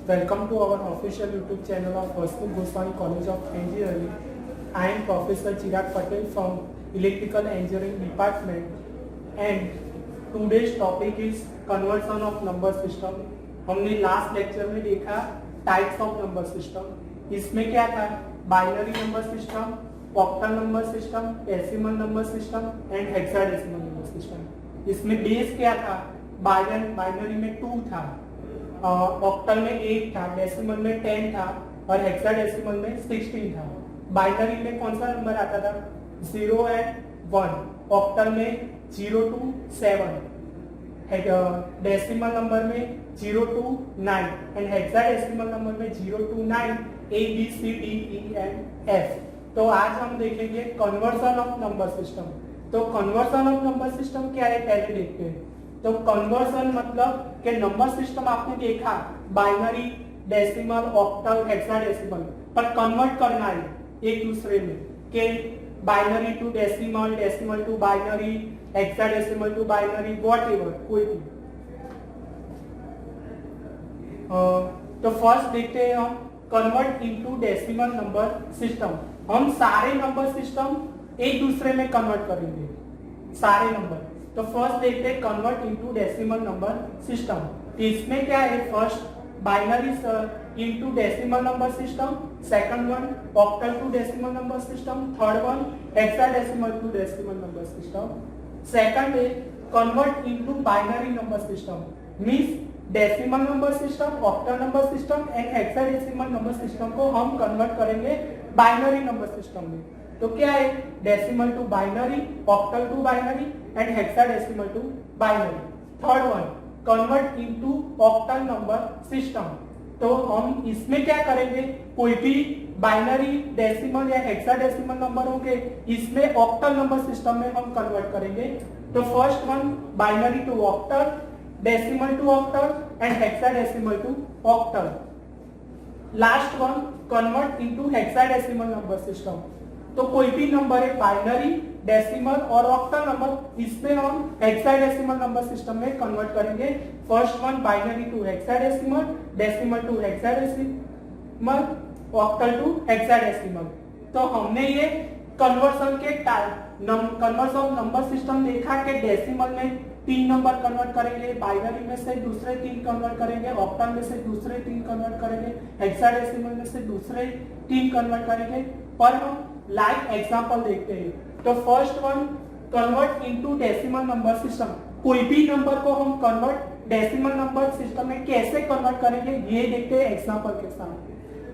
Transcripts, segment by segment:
Welcome to our official YouTube channel of Vastu Goswami College of Engineering. I am Professor Chirag Patel from Electrical Engineering Department and today's topic is conversion of number system. हमने last lecture में देखा types of number system. इसमें क्या था? Binary number system, octal number system, decimal number system and hexadecimal number system. इसमें base क्या था? Binary में 2 था, ऑक्टल में 8 था, डेसिमल में 10 था और हेक्साडेसिमल में 16 था. बाइनरी में कौन सा नंबर आता था? 0 एंड 1. ऑक्टल में 0 to 7, डेसिमल नंबर में 0 to 9 एंड हेक्साडेसिमल नंबर में 0 to 9 A B C D E and F. तो आज हम देखेंगे कन्वर्सन ऑफ नंबर सिस्टम. तो कन्वर्सन ऑफ नंबर सिस्टम क्या है पहले देखते हैं. तो कन्वर्सन मतलब कि नंबर सिस्टम आपने देखा बाइनरी, डेसिमल, ऑक्टल, हेक्साडेसिमल, पर कन्वर्ट करना है एक दूसरे में कि binary to decimal, decimal to binary, hexadecimal to binary, whatever कोई भी. तो फर्स्ट देखते हैं हम convert into decimal number system. हम सारे नंबर सिस्टम एक दूसरे में कन्वर्ट करेंगे, सारे नंबर. तो फर्स्ट देखते हैं convert into decimal number system. इसमें क्या है? First binary into decimal number system, second one octal to decimal number system, third one hexadecimal to decimal number system. Second है convert into binary number system, means decimal number system, octal number system and hexadecimal number system को हम convert करेंगे binary number system में. तो क्या है? Decimal to binary, octal to binary and hexadecimal to binary. Third one convert into octal number system. तो हम इसमें क्या करेंगे? कोई भी बाइनरी, डेसिमल या हेक्साडेसिमल नंबर होंगे, इसमें ऑक्टल नंबर सिस्टम में हम कन्वर्ट करेंगे. तो first one binary to octal, decimal to octal and hexadecimal to octal. Last one convert into hexadecimal number system. तो कोई भी नंबर है बाइनरी, डेसिमल और ऑक्टल नंबर, इसमें हम हेक्साडेसिमल नंबर सिस्टम में कन्वर्ट करेंगे. First one binary to hexadecimal, decimal to hexadecimal, octal to hexadecimal. तो हमने ये कन्वर्सन के कन्वर्सन ऑफ नंबर सिस्टम देखा कि डेसिमल में 3 नंबर कन्वर्ट करेंगे, बाइनरी में से दूसरे 3 कन्वर्ट करेंगे, ऑक्टल में से दूसरे 3 कन्वर्ट करेंगे, हेक्साडेसिमल में से दूसरे 3 कन्वर्ट करेंगे. पर हम लाइक एग्जांपल देखते हैं. तो first one convert into decimal number system. कोई भी नंबर को हम कन्वर्ट डेसिमल नंबर सिस्टम में कैसे कन्वर्ट करेंगे ये देखते हैं एग्जांपल के साथ.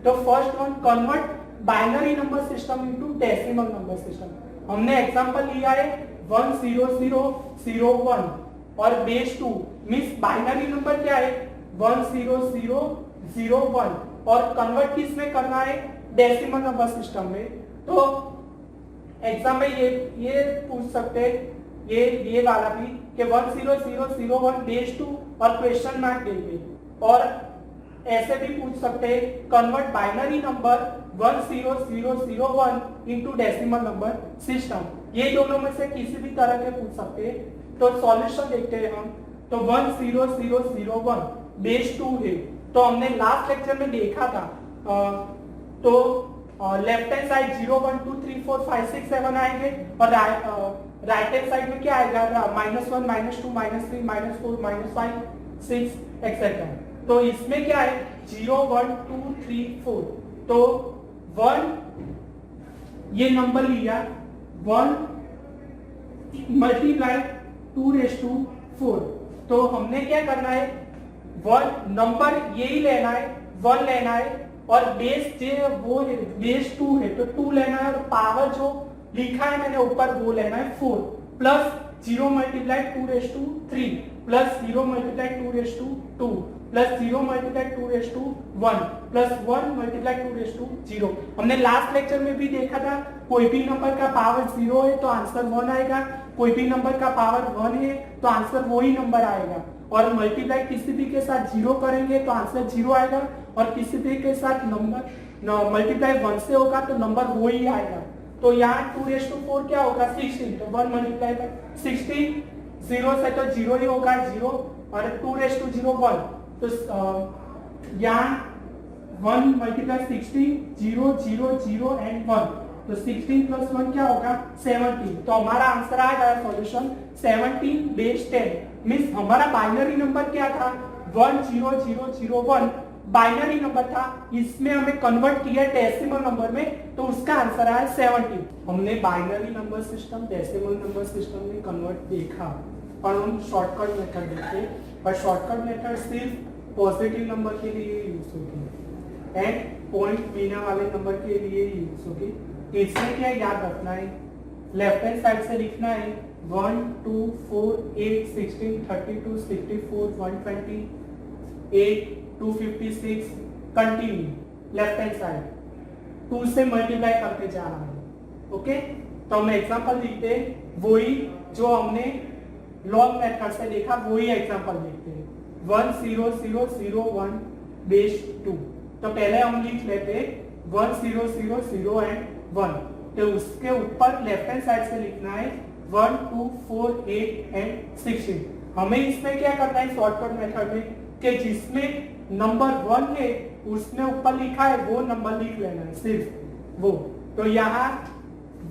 तो first one convert binary number system into decimal number system. हमने एग्जांपल लिया है 10001 और बेस 2 मींस बाइनरी नंबर क्या है? 10001 और कन्वर्ट किस में करना है? डेसिमल नंबर सिस्टम में. तो एग्जाम में ये पूछ सकते हैं ये वाला भी कि 10001 बेस 2 और क्वेश्चन मार्क देंगे. और ऐसे भी पूछ सकते हैं convert binary number 10001 into decimal number system. ये दोनों में से किसी भी तरह के पूछ सकते हैं. तो सॉल्यूशन देखते हैं हम. तो 10001 बेस 2 है. तो हमने लास्ट लेक्चर में देखा था. तो लेफ्ट हैंड साइड 0 1 2 3 4 5 6 7 आएंगे और राइट हैंड साइड में क्या आएगा? -1 -2 -3 -4 -5 6 एक्सेट्रा. तो इसमें क्या है? 0 1 2 3 4. तो 1 ये नंबर लिया, 1 मल्टीप्लाई 2⁴. तो हमने क्या करना है? 1 नंबर यही लेना है, 1 लेना है और बेस जो वो बेस 2 है तो 2 लेना है और पावर जो लिखा है मैंने ऊपर वो लेना है 4 plus 0 multiply 2⁵ plus 0 multiply 2⁵2 plus 0 multiply 2⁵1 plus 1 multiply 2⁵0. हमने लास्ट लेक्चर में भी देखा था कोई भी नंबर का पावर 0 है तो आंसर 1 आएगा, कोई भी नंबर का पावर 1 है तो आंसर वही नंबर आएगा. और मल्टीप्लाई किसी भी के साथ 0 करेंगे तो आंसर 0 आएगा और किसी भी के साथ नंबर मल्टीप्लाई 1 से होगा तो नंबर वो ही आएगा. तो यहाँ 2⁴ क्या होगा? 16. तो 1 मल्टीप्लाई 16, 0 से तो 0 ही होगा 0 और 2⁵0 1. तो यहाँ 1 मल्टीप्लाई 16 0 0 0 एंड 1, तो 16 प्लस 1 क्या होगा 17। तो हमारा आंसर आ गया सॉल्यूशन 17 बेस 10। मींस हमारा बाइनरी नंबर क्या था 1 0 0 0 1 बाइनरी नंबर था, इसमें हमें कन्वर्ट किया डेसिमल नंबर में, तो उसका आंसर आया 70। हमने binary number system decimal number system में कन्वर्ट देखा, और हम शॉर्टकट मेथड देखते, और शॉर्टकट मेथड सिर्फ पॉजिटिव नंबर के लिए यूज होगी एंड पॉइंट बिना वाले नंबर के लिए यूज होगी। इसमें क्या याद रखना है, लेफ्ट हैंड साइड से लिखना है 1 2 4 8 16 32 64 120 8 256 कंटिन्यू लेफ्ट हैंड साइड 2 से मल्टीप्लाई करके जा रहा है। ओके, तो हम एग्जांपल लिखते हैं, वही जो हमने लॉन्ग मेथड से देखा वही एग्जांपल लिखते हैं 1 0 0 0 1 बेस 2। तो पहले हम लिख लेते 1 0 0 0 एंड 1, तो उसके ऊपर लेफ्ट हैंड साइड से लिखना है 1 2 4 8 एंड 16। हमें इसमें क्या करना है शॉर्टकट मेथड में कि जिसमें नंबर 1 है उसमें ऊपर लिखा है वो नंबर लिख लेना है, सिर्फ वो। तो यहाँ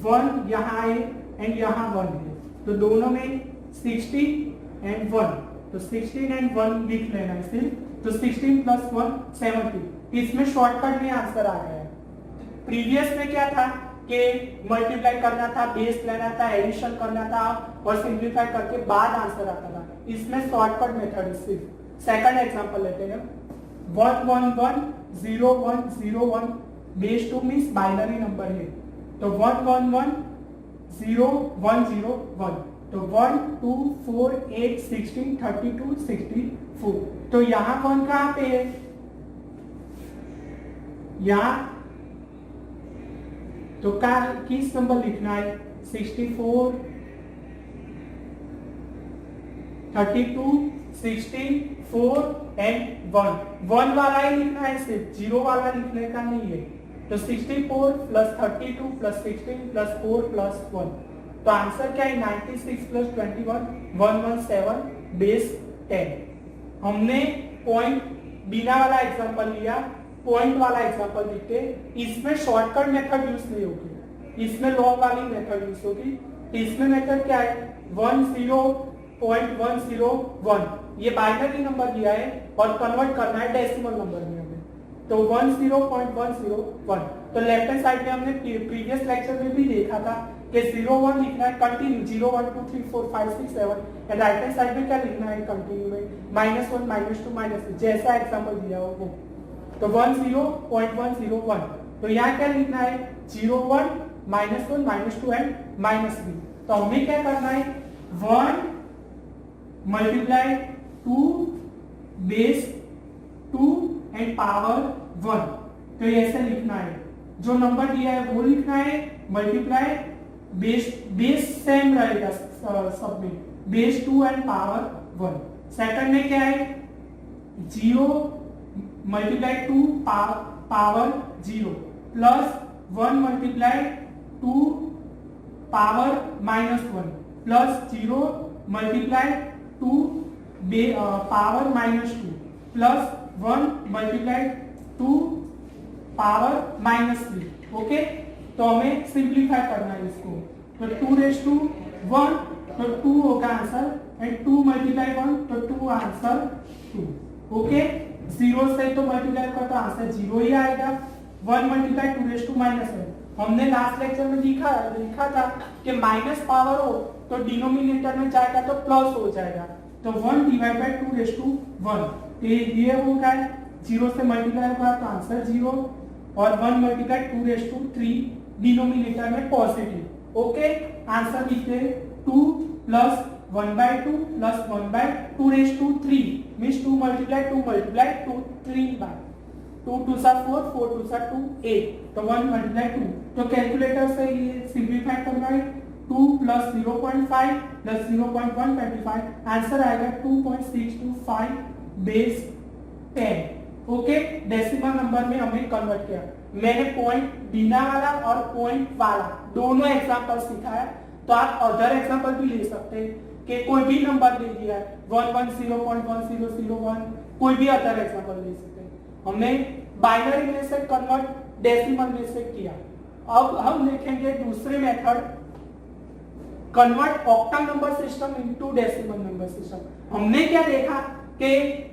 1 यहाँ है एंड यहाँ 1 है, तो दोनों में 16 एंड 1, तो 16 एंड 1 लिख लेना है सिर्फ। तो 16 प्लस 1 70। इसमें शॉर्टकट में आंसर आ गया है। प्रीवियस में क्या था कि मल्टीप्लाई करना था, बेस लेना था, एडिशन करना था और सिंप्लीफाई करके बाद आंसर आता था। इसमें शॉर्टकट मेथड है सिर्फ। सेकंड एग्जांपल लेते हैं 1 1 1 0 1 0 1 बेस 2 मींस बाइनरी नंबर है, तो 1 1 1 0 1 0 1, तो 1 2 4 8 16 32 64। तो यहाँ 1 कहाँ पे है, यहाँ तो किस नंबर लिखना है 64 32 16 4 एंड 1 वाला ही लिखना है सिर्फ, 0 वाला लिखने का नहीं है। तो 64 प्लस 32 प्लस 16 प्लस 4 प्लस 1, तो आंसर क्या है 96 प्लस 21 117 बेस 10। हमने पॉइंट बिना वाला एग्जांपल लिया, पॉइंट वाला एग्जांपल लिखते, इसमें शॉर्टकट मेथड यूज नहीं होगी, इसमें लॉन्ग वाली मेथड यूज होगी। इसमें मेथड क्या है 10.101, ये बाइनरी नंबर दिया है और कन्वर्ट करना है डेसिमल नंबर में हमें, तो 10.101। तो लेफ्ट हैंड साइड में हमने प्रीवियस लेक्चर में भी देखा था कि 01 लिखना है continue 0 1 2 3 4 5 6 7, and right hand side में क्या लिखना है कंटिन्यू में -1 -2 -3, जैसा एग्जांपल दिया हो वो। तो 10.101, तो यहाँ क्या लिखना है 01 -1 -2 एंड -3। तो हमें क्या करना है 1 मल्टीप्लाई 2 बेस 2 एंड पावर 1, तो ऐसे लिखना है, जो नंबर दिया है वो लिखना है, मल्टीप्लाई बेस सेम रहेगा सब में, बेस 2 एंड पावर 1। सेकंड में क्या है 0 multiply 2 power 0 plus 1 multiply 2 power -1 plus 0 multiply 2 power -2 plus 1 multiply 2 power -3। Okay, तो हमें सिंप्लीफाई करना है इसको, तो 2⁻1, तो 2 होगा आंसर एंड 2 मल्टीप्लाई 1, तो 2 आंसर 2। ओके, 0 से तो मल्टीप्लाई कर तो आंसर 0 ही आएगा। 1 मल्टीप्लाई 2⁻1, हमने लास्ट लेक्चर में लिखा था कि माइनस पावर हो तो डिनोमिनेटर में जाएगा तो प्लस हो जाएगा, तो 1 डिवाइड बाय 2⁻1, तो ये होगा 0 से मल्टीप्लाई होगा तो आंसर 0, और 1 मल्टीप्लाई 2⁻3 डिनोमिनेटर में पॉजिटिव। ओके, आंसर लिखते 2 plus 1/2 plus 1/2⁻3 means 2 multiply 2 multiply 2 3 बार 2 2 सा 4 4 2 सा 2 8, तो 1 मल्टीप्लाई 2, तो कैलकुलेटर से ये सिंप्लीफाई करना है 2 प्लस 0.5 प्लस 0.125, आंसर आएगा 2.625 बेस 10। ओके, डेसिमल नंबर में हमने कन्वर्ट किया। मैंने पॉइंट बिना वाला और पॉइंट वाला दोनों एग्जांपल सिखाया, तो आप अदर एग्जांपल भी ले सकते हैं कि कोई भी नंबर दे दिया है 110.1001, कोई भी अदर एग्जांपल ले सकते हैं। हमने बाइनरी में से कन्वर्ट डेसिमल में से किया। अब हम देखेंगे दूसरे method, convert octal number system into decimal number system. हमने क्या देखा कि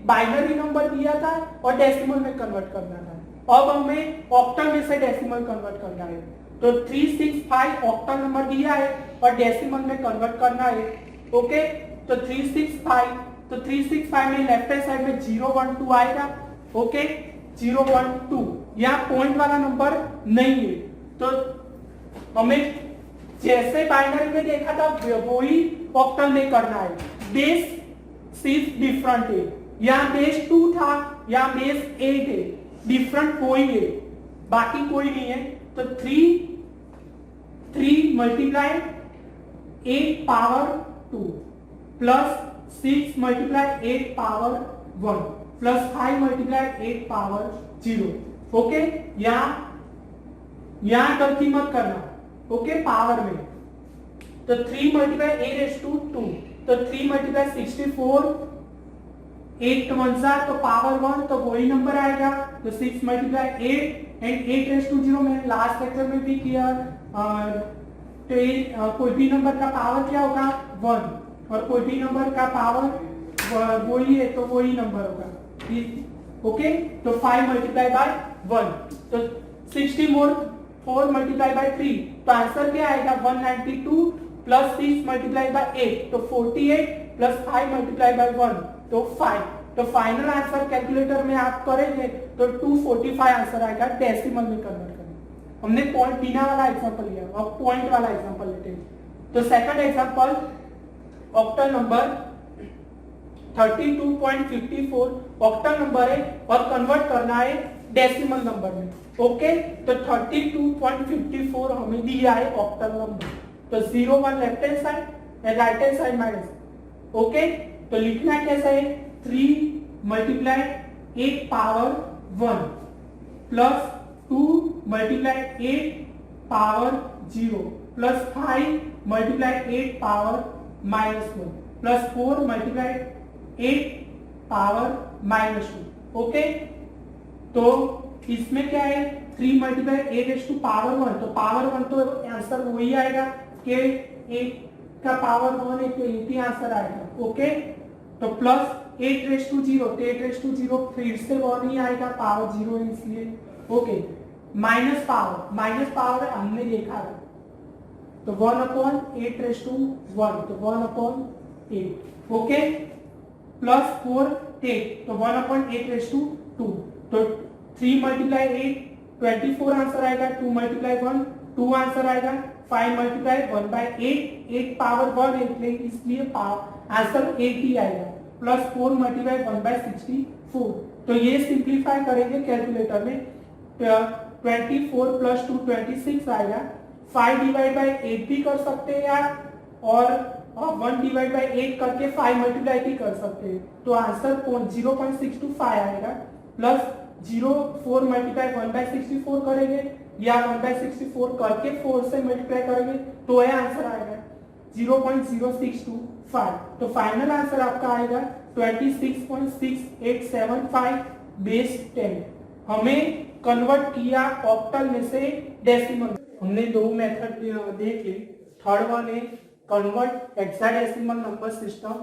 बाइनरी नंबर दिया था और डेसिमल में कन्वर्ट करना था। अब हमें ऑक्टल में से डेसिमल कन्वर्ट करना है। तो 365 ऑक्टल नंबर दिया है और डेसिमल में कन्वर्ट करना है। ओके, तो 365 में लेफ्ट हैंड साइड में 012 आएगा। ओके, 012 यहाँ पॉइंट वाला नंबर नहीं है। तो हमें जैसे बाइनरी में देखा था वही ऑक्टल में करना है। बेस सिर्फ डिफरेंट है, यहाँ बेस 2 था, यहाँ बेस 8 है, डिफरेंट कोई है, बाकी कोई नहीं है। तो 3 multiply 8 power 2 plus 6 multiply 8 power 1 plus 5 multiply 8 power 0। Okay, यहाँ गलती मत करना। ओके, पावर में तो 3 मल्टीप्लाई 8 रेज़ टू 2, तो 3 मल्टीप्लाई 64, 8 1 तो पावर 1, तो वही नंबर आएगा। तो 6 मल्टीप्लाई 8 एंड 8 रेज़ टू 0 में लास्ट लेक्चर में भी किया। तो कोई भी नंबर का पावर क्या होगा 1, और कोई भी नंबर का पावर वही है तो वही नंबर होगा। ओके, तो 5 मल्टीप्लाई बाय 1, तो 60 मोर 4 मल्टीप्लाई बाय 3, तो आंसर क्या आएगा 192 प्लस 6 मल्टीप्लाई बाय 8, तो 48 प्लस 5 मल्टीप्लाई बाय 1, तो 5। तो फाइनल आंसर कैलकुलेटर में आप करेंगे तो 245 आंसर आएगा डेसिमल में कन्वर्ट करना। हमने पॉइंट बिना वाला एग्जांपल लिया, अब पॉइंट वाला एग्जांपल लेते हैं। तो second example, octal number 32.54 octal number है और कन्वर्ट करना है डेसिमल नंबर में। ओके, तो 32.54 हमें दिया है ऑक्टल नंबर। तो 0 1 left hand side, right hand side minus. Okay, तो लिखना कैसा है 3 multiply 8 power 1 plus 2 multiply 8 power 0 plus 5 multiply 8 power -1 plus 4 multiply 8 power -2। Okay, तो इसमें क्या है 3 मल्टीप्लाई 8 रेज़ टू पावर 1, तो पावर 1 तो आंसर वही आएगा कि 8 का पावर 1 है तो 8 ही आंसर आएगा। ओके, तो प्लस 8 रेज़ टू 0, तो 8 रेज़ टू 0 फिर से 1 ही आएगा, पावर 0 है इसलिए। ओके, माइनस पावर हमने देखा है, तो 1/8 रेज़ टू 1, तो 1/8। ओके, प्लस 4 8, तो 1/8 रेज़ टू 2, तो 3 मल्टीप्लाई 8 24 आंसर आएगा, 2 मल्टीप्लाई 1 2 आंसर आएगा, 5 मल्टीप्लाई 1/8 8 पावर 1 इसलिए आंसर 8 ही आएगा, प्लस 4 मल्टीप्लाई 1/64। तो ये सिंप्लीफाई करेंगे कैलकुलेटर में, 24 प्लस 2 26 आएगा। 5 डिवाइड बाई 8 भी कर सकते हैं यार, और 1 डिवाइड बाई 8 करके 5 मल्टीप्लाई भी कर सकते हैं, तो आंसर 0.625 आएगा। प्लस 4 मल्टीप्लाई 1/64 करेंगे या 1/64 करके 4 से मल्टीप्लाई करेंगे तो यह आंसर आएगा 0.0625। तो फाइनल आंसर आपका आएगा 26.6875 बेस 10। हमें कन्वर्ट किया ऑक्टल में से डेसिमल। हमने दो मेथड देख ली। थर्ड वन है convert hexadecimal number system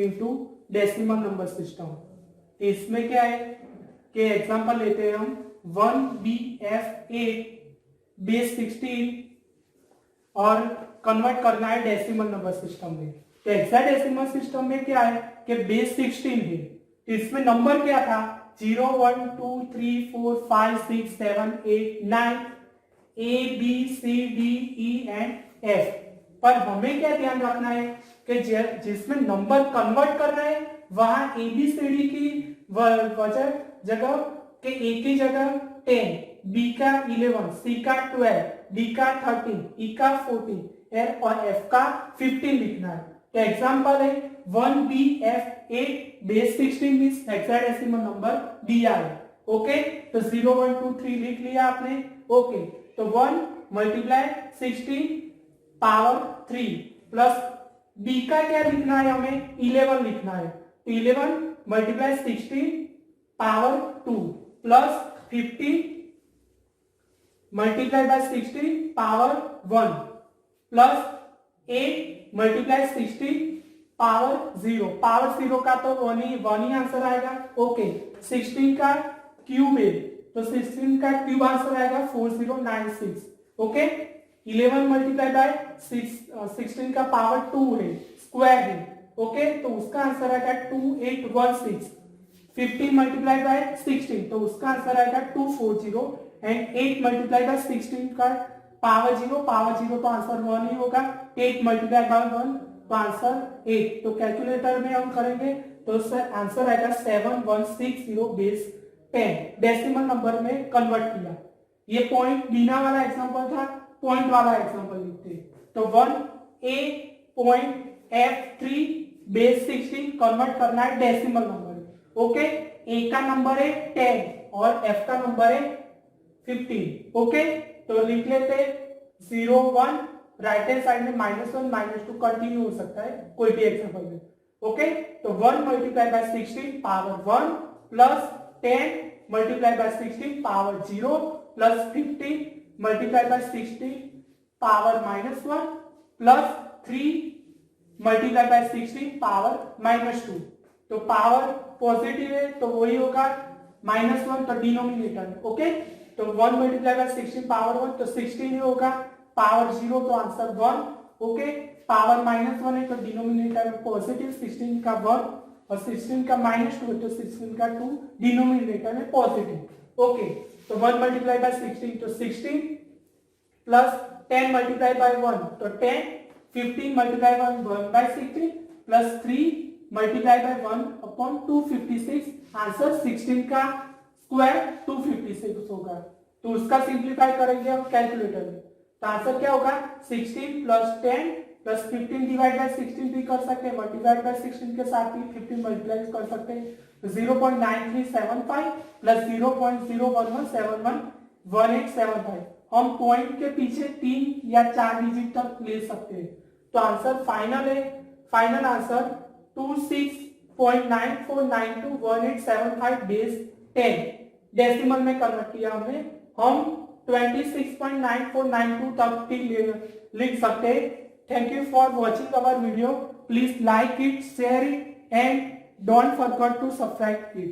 into decimal number system. इसमें क्या है कि एग्जांपल लेते हैं हम 1BF8 बेस 16 और कन्वर्ट करना है डेसिमल नंबर सिस्टम में। तो हेक्साडेसिमल सिस्टम में क्या है कि बेस 16 है, इसमें नंबर क्या था 0 1 2 3 4 5 6 7 8 9 A B C D E and F। पर हमें क्या ध्यान रखना है कि जिसमें नंबर कन्वर्ट करना है वहां ABCD की जगह के A की जगह 10, B का 11, C का 12, D का 13, E का 14 और F का 15 लिखना है। तो एग्जांपल है 1BF8 base 16 means hexadecimal number दिया है। ओके, तो 0 1 2 3 लिख लिया आपने। ओके, तो 1 मल्टीप्लाई 16 पावर 3 प्लस B का क्या लिखना है हमें 11 लिखना है, तो 11 multiply 16 power 2 plus 50 multiply by 60 power 1 plus 8 multiply 60 power 0। Power 0 का तो वन ही आंसर आएगा। ओके 16 का क्यूब है तो 16 का क्यूब आंसर आएगा 4096। ओके 11 मल्टीप्लाई बाय 16 का पावर 2 है, स्क्वायर है। ओके तो उसका आंसर आएगा 2816। 15 मल्टीप्लाई बाय 16 तो उसका आंसर आएगा 240 एंड 8 मल्टीप्लाई बाय 16 का पावर 0 तो आंसर 1 ही होगा। 8 मल्टीप्लाई बाय 1 तो आंसर 8। तो कैलकुलेटर में हम करेंगे तो सर आंसर आएगा 7160 बेस 10। डेसिमल नंबर में कन्वर्ट किया। ये पॉइंट बिना वाला एग्जांपल था, पॉइंट वाला एग्जांपल लिखते तो 1 a point f3 base 16 convert करना है डेसिमल नंबर। ओके a का नंबर है 10 और f का नंबर है 15। ओके तो लिख लेते 0 1 राइट हैंड साइड में -1 -2 कंटिन्यू हो सकता है कोई भी एग्जांपल में। ओके तो 1 multiply by 16 power 1 plus 10 multiply by 16 power 0 plus 50 multiply by 16 power -1 plus 3 multiply bye 16 power -2। तो पावर पॉजिटिव है तो वही होगा -1 तो डिनोमिनेटर। ओके तो 1 मल्टीप्लाई बाय 16 पावर 1 तो 16 ही होगा, पावर 0 तो आंसर 1। ओके पावर -1 है तो डिनोमिनेटर में पॉजिटिव, 16 का 1 और 16 का -2 तो 16 का 2 डिनोमिनेटर में पॉजिटिव। ओके तो 1 मल्टीप्लाई बाय 16 तो 16 प्लस 10 मल्टीप्लाई बाय 1 तो 10, 15 multiply by 1 by 16 plus 3 multiply by 1 upon 256। Answer 16 का स्क्वायर 256 होगा। तो उसका सिंप्लीफाई करेंगे हम कैलकुलेटर में तो आंसर क्या होगा 16 प्लस 10 प्लस 15 डिवाइड बाय 16 भी कर सकते हैं, मल्टीप्लाइड बाय 16 के साथ भी 15 मल्टीप्लाई कर सकते हैं। 0.9375 प्लस 0.011711875। हम पॉइंट के पीछे 3 या 4 डिजिट तक ले सकते हैं। तो आंसर फाइनल है, फाइनल आंसर 26.94921875 बेस 10 डेसिमल में कन्वर्ट किया हमने। हम 26.9492 तक भी लिख सकते हैं। Thank you for watching our video. Please like it, share it and don't forget to subscribe it.